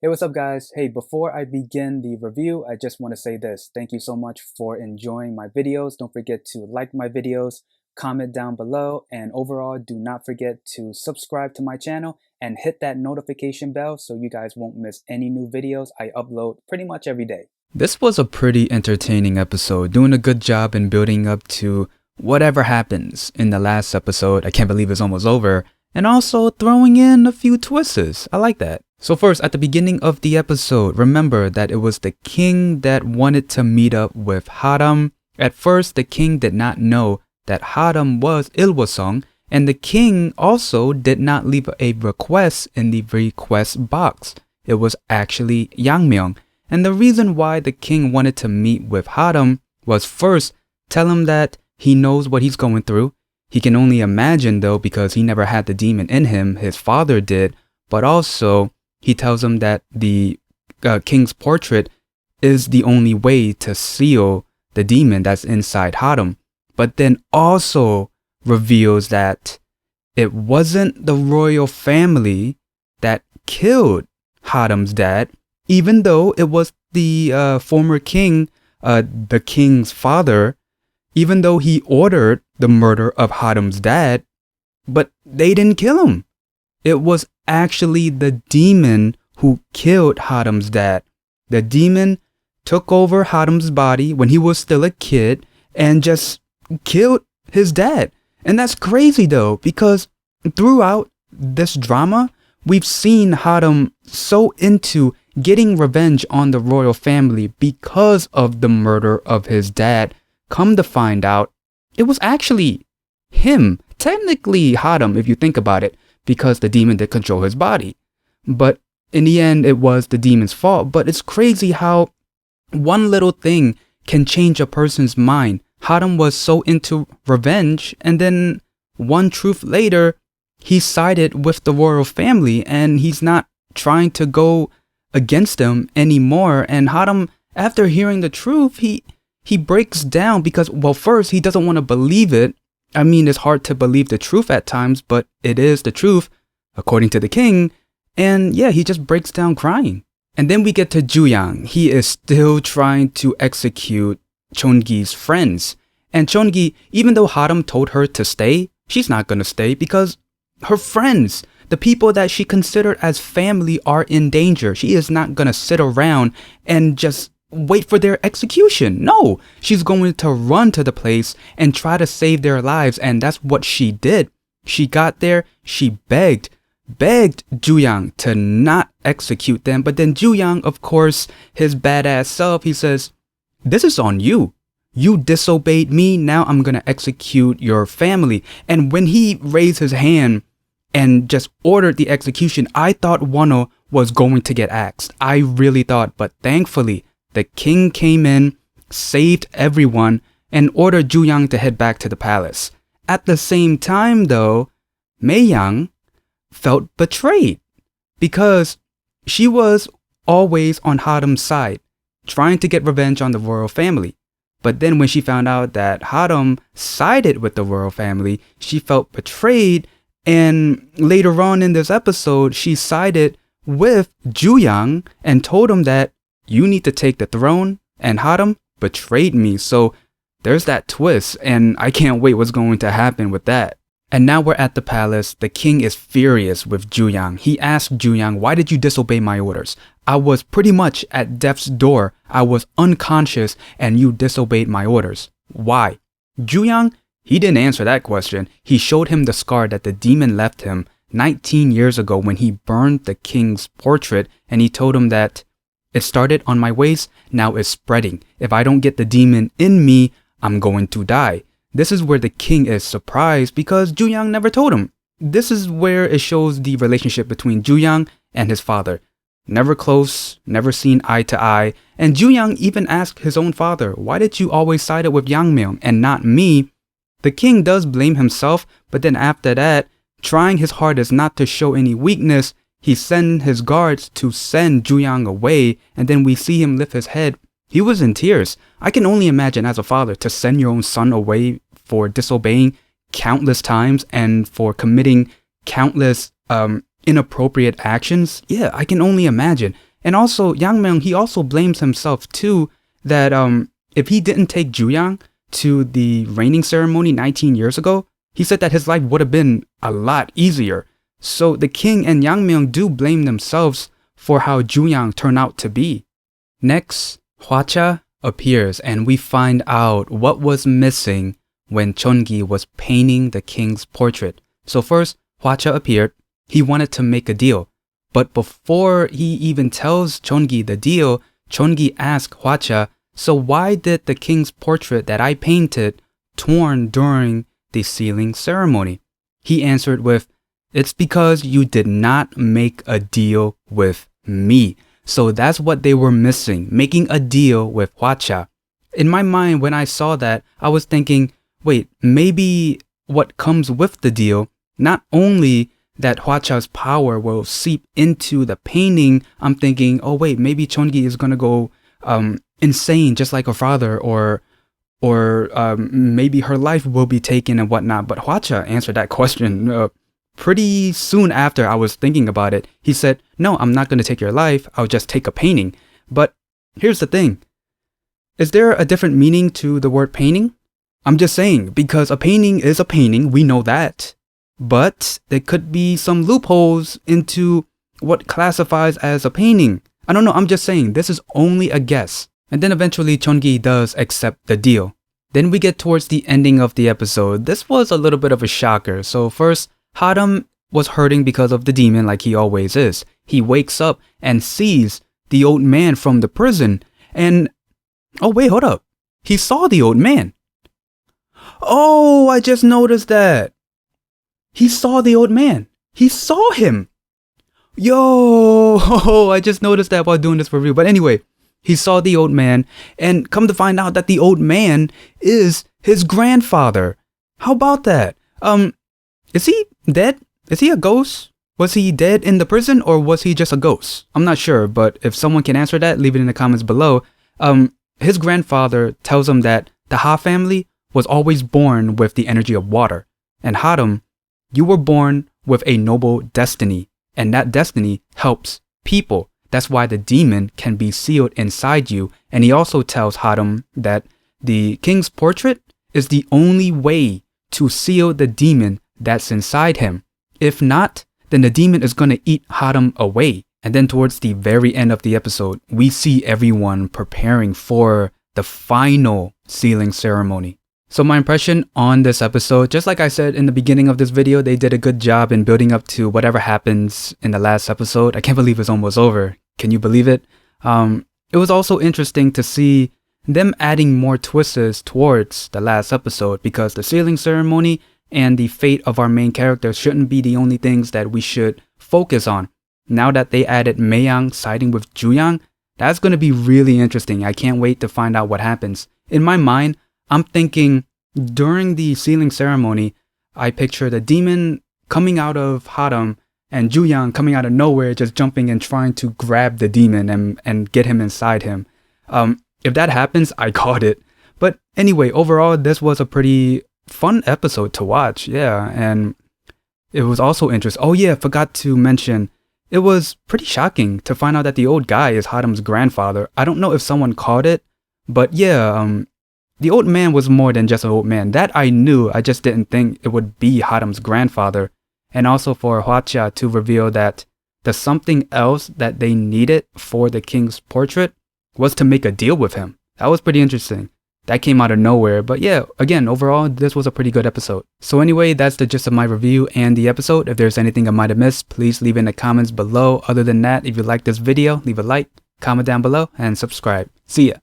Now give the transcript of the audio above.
Hey, what's up, guys? Hey, before I begin the review, I just want to say this. Thank you so much for enjoying my videos. Don't forget to like my videos, comment down below, and overall, do not forget to subscribe to my channel and hit that notification bell so you guys won't miss any new videos I upload pretty much every day. This was a pretty entertaining episode, doing a good job in building up to whatever happens in the last episode. I can't believe it's almost over. And also throwing in a few twists. I like that. So first, at the beginning of the episode, remember that it was the king that wanted to meet up with Haram. At first, the king did not know that Haram was Ilwasong, and the king also did not leave a request in the request box. It was actually Yangmyeong. And the reason why the king wanted to meet with Haram was first, tell him that he knows what he's going through. He can only imagine though because he never had the demon in him, his father did, but also he tells him that the king's portrait is the only way to seal the demon that's inside Haram. But then also reveals that it wasn't the royal family that killed Haram's dad, even though it was the former king, the king's father, even though he ordered the murder of Haram's dad, but they didn't kill him. It was actually the demon who killed Haram's dad. The demon took over Haram's body when he was still a kid and just killed his dad. And that's crazy though, because throughout this drama, we've seen Haram so into getting revenge on the royal family because of the murder of his dad. Come to find out, it was actually him, technically Haram if you think about it, because the demon did control his body. But in the end, it was the demon's fault. But it's crazy how one little thing can change a person's mind. Haram was so into revenge, and then one truth later, he sided with the royal family, and he's not trying to go against them anymore. And Haram, after hearing the truth, he breaks down because, well, first, he doesn't want to believe it. I mean, it's hard to believe the truth at times, but it is the truth, according to the king. And yeah, he just breaks down crying. And then we get to Juyang. He is still trying to execute CheonGi's friends. And CheonGi, even though Haram told her to stay, she's not going to stay because her friends, the people that she considered as family, are in danger. She is not going to sit around and just wait for their execution. No, she's going to run to the place and try to save their lives. And that's what she did. She got there, she begged Juyang to not execute them. But then Juyang, of course, his badass self, he says, this is on you. You disobeyed me. Now I'm going to execute your family. And when he raised his hand and just ordered the execution, I thought Wano was going to get axed. I really thought, but thankfully, the king came in, saved everyone, and ordered Juyang to head back to the palace. At the same time, though, Meiyang felt betrayed because she was always on Haram's side, trying to get revenge on the royal family. But then when she found out that Haram sided with the royal family, she felt betrayed. And later on in this episode, she sided with Juyang and told him that you need to take the throne, and Haram betrayed me. So there's that twist, and I can't wait what's going to happen with that. And now we're at the palace. The king is furious with Juyang. He asked Juyang, why did you disobey my orders? I was pretty much at death's door. I was unconscious and you disobeyed my orders. Why? Juyang, he didn't answer that question. He showed him the scar that the demon left him 19 years ago when he burned the king's portrait, and he told him that it started on my waist, now it's spreading. If I don't get the demon in me, I'm going to die. This is where the king is surprised because Juyang never told him. This is where it shows the relationship between Juyang and his father. Never close, never seen eye to eye. And Juyang even asked his own father, why did you always side it with Yangmyeong and not me? The king does blame himself, but then after that, trying his hardest not to show any weakness, he sent his guards to send Juyang away, and then we see him lift his head. He was in tears. I can only imagine as a father to send your own son away for disobeying countless times and for committing countless inappropriate actions. Yeah, I can only imagine. And also, Yang Myung, he also blames himself too that if he didn't take Juyang to the reigning ceremony 19 years ago, he said that his life would have been a lot easier. So the king and Yang Myung do blame themselves for how Juyang turned out to be. Next, Hwacha appears and we find out what was missing when CheonGi was painting the king's portrait. So first, Hwacha appeared. He wanted to make a deal. But before he even tells CheonGi the deal, CheonGi asks Hwacha, so why did the king's portrait that I painted torn during the sealing ceremony? He answered with, it's because you did not make a deal with me. So that's what they were missing, making a deal with Hwacha. In my mind, when I saw that, I was thinking, wait, maybe what comes with the deal, not only that Hwacha's power will seep into the painting, I'm thinking, oh wait, maybe CheonGi is gonna go insane just like her father, or maybe her life will be taken and whatnot. But Hwacha answered that question pretty soon after I was thinking about it. He said, no, I'm not gonna take your life, I'll just take a painting. But here's the thing. Is there a different meaning to the word painting? I'm just saying, because a painting is a painting, we know that. But there could be some loopholes into what classifies as a painting. I don't know, I'm just saying, this is only a guess. And then eventually CheonGi does accept the deal. Then we get towards the ending of the episode. This was a little bit of a shocker. So first, Hadam was hurting because of the demon like he always is. He wakes up and sees the old man from the prison and... oh wait, hold up. He saw the old man. Oh, I just noticed that. He saw the old man. He saw him. Yo, I just noticed that while doing this review. But anyway, he saw the old man and come to find out that the old man is his grandfather. How about that? Is he dead? Is he a ghost? Was he dead in the prison or was he just a ghost? I'm not sure, but if someone can answer that, leave it in the comments below. His grandfather tells him that the Ha family was always born with the energy of water. And Hadam, you were born with a noble destiny, and that destiny helps people. That's why the demon can be sealed inside you. And he also tells Hadam that the king's portrait is the only way to seal the demon that's inside him. If not, then the demon is going to eat Hadam away. And then towards the very end of the episode, we see everyone preparing for the final sealing ceremony. So my impression on this episode, just like I said in the beginning of this video, they did a good job in building up to whatever happens in the last episode. I can't believe it's almost over. Can you believe it? It was also interesting to see them adding more twists towards the last episode, because the sealing ceremony and the fate of our main character shouldn't be the only things that we should focus on. Now that they added Maeyang siding with Juyang, that's going to be really interesting. I can't wait to find out what happens. In my mind, I'm thinking during the sealing ceremony, I picture the demon coming out of Hadam and Juyang coming out of nowhere, just jumping and trying to grab the demon and get him inside him. If that happens, I caught it. But anyway, overall, this was a pretty fun episode to watch. Yeah, and it was also interesting. Oh yeah, forgot to mention, it was pretty shocking to find out that the old guy is Hadam's grandfather. I don't know if someone caught it, but yeah, the old man was more than just an old man. That I knew, I just didn't think it would be Hadam's grandfather. And also for Hwacha to reveal that the something else that they needed for the king's portrait was to make a deal with him. That was pretty interesting. That came out of nowhere. But yeah, again, overall, this was a pretty good episode. So anyway, that's the gist of my review and the episode. If there's anything I might have missed, please leave in the comments below. Other than that, if you like this video, leave a like, comment down below, and subscribe. See ya.